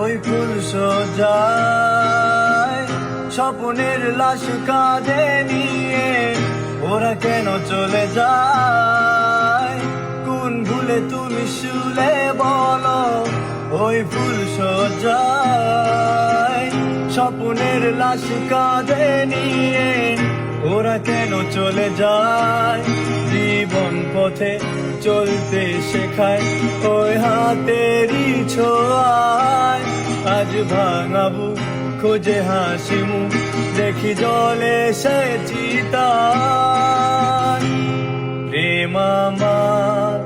ওই ফুল সজ্জায় স্বপ্নের লাশ কাঁধে নিয়ে ওরা কেন চলে যায়? কোন ভুলে তুমি শুলে বলো ওই ফুল সজ্জায় স্বপ্নের লাশ কাঁধে নিয়ে ওরা কেন চলে যায়? জীবন পথে চলতে শেখায় ওই হাতেরই ছোঁয়ায়। আজ ভাঙাবো খোঁজে হাসি মুখ দেখি জলে সে চিতা প্রেম আমার